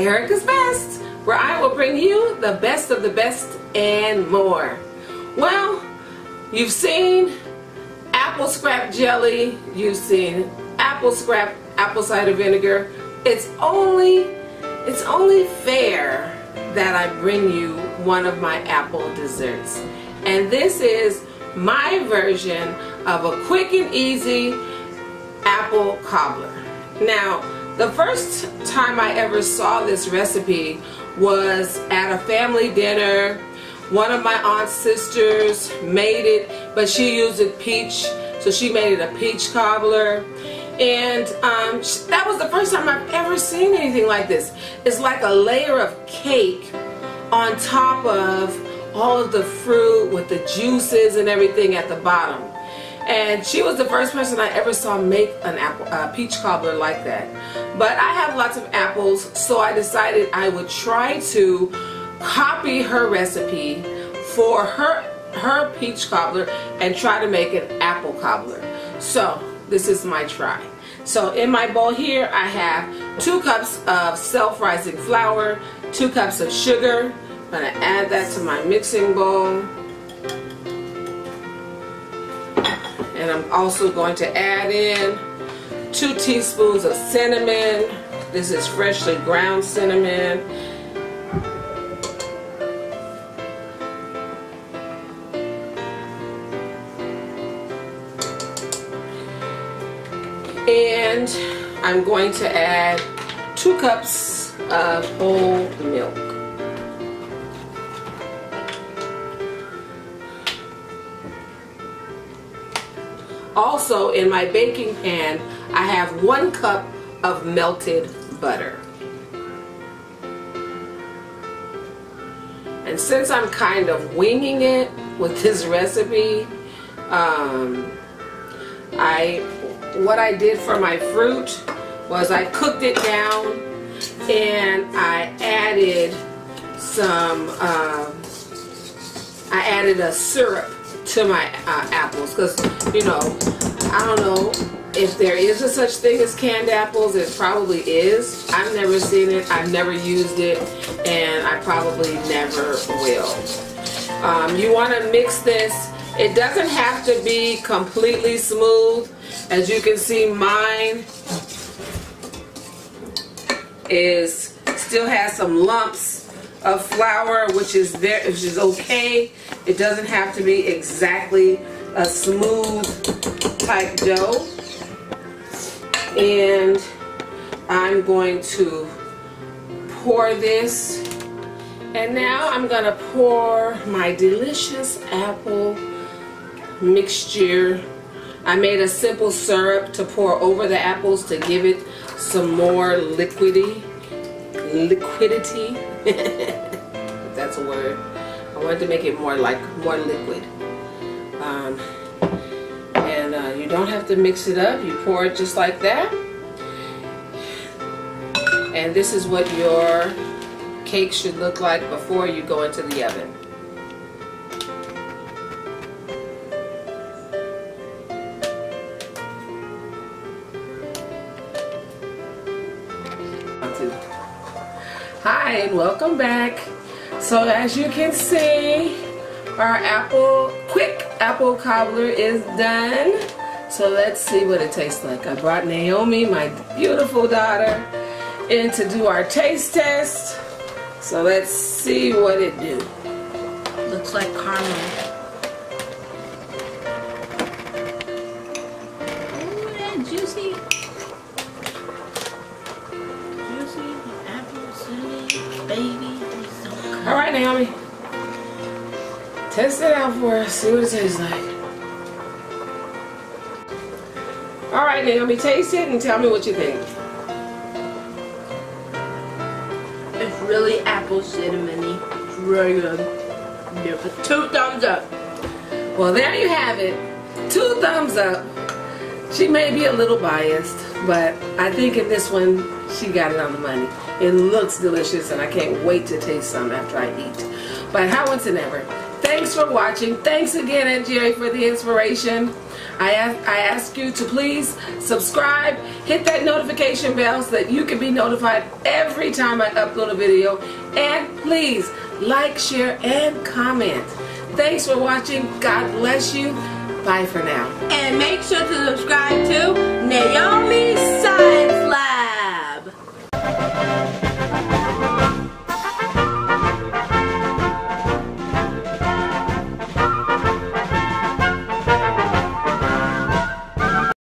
Erika's Best, where I will bring you the best of the best and more. Well, you've seen apple scrap jelly, you've seen apple scrap apple cider vinegar. It's only fair that I bring you one of my apple desserts. And this is my version of a quick and easy apple cobbler. Now, the first time I ever saw this recipe was at a family dinner. One of my aunt's sisters made it, but she used it peach, so she made it a peach cobbler. And that was the first time I've ever seen anything like this. It's like a layer of cake on top of all of the fruit with the juices and everything at the bottom. And she was the first person I ever saw make an peach cobbler like that. But I have lots of apples, so I decided I would try to copy her recipe for her peach cobbler and try to make an apple cobbler. So this is my try. So in my bowl here I have 2 cups of self-rising flour, 2 cups of sugar. I'm going to add that to my mixing bowl. And I'm also going to add in 2 teaspoons of cinnamon. This is freshly ground cinnamon. And I'm going to add 2 cups of whole milk. Also, in my baking pan, I have 1 cup of melted butter. And since I'm kind of winging it with this recipe, what I did for my fruit was I cooked it down and I added a syrup to my apples, because you know, I don't know if there is a such thing as canned apples. It probably is. I've never seen it, I've never used it, and I probably never will. You want to mix this. It doesn't have to be completely smooth. As you can see, mine still has some lumps of flour, which is okay. It doesn't have to be exactly a smooth type dough. And I'm going to pour this. And now I'm going to pour my delicious apple mixture. I made a simple syrup to pour over the apples to give it some more liquidity. If that's a word. I wanted to make it more liquid. You don't have to mix it up. You pour it just like that. And this is what your cake should look like before you go into the oven. Hi and welcome back. So as you can see, our quick apple cobbler is done. So let's see what it tastes like. I brought Naomi, my beautiful daughter, in to do our taste test. So let's see what it do. Looks like caramel. Oh, that juicy. Apple cinnamon, baby. So good. All right, Naomi. Test it out for us. See what it tastes like. All right, Naomi, taste it and tell me what you think. It's really apple cinnamony. It's really good. Give it 2 thumbs up. Well, there you have it. 2 thumbs up. She may be a little biased, but I think in this one, she got it on the money. It looks delicious, and I can't wait to taste some after I eat. But how once and ever, Thanks for watching. Thanks again, Aunt Jerry, for the inspiration. I ask you to please subscribe, hit that notification bell so that you can be notified every time I upload a video. And please like, share, and comment. Thanks for watching. God bless you. Bye for now. And make sure to subscribe to Naomi's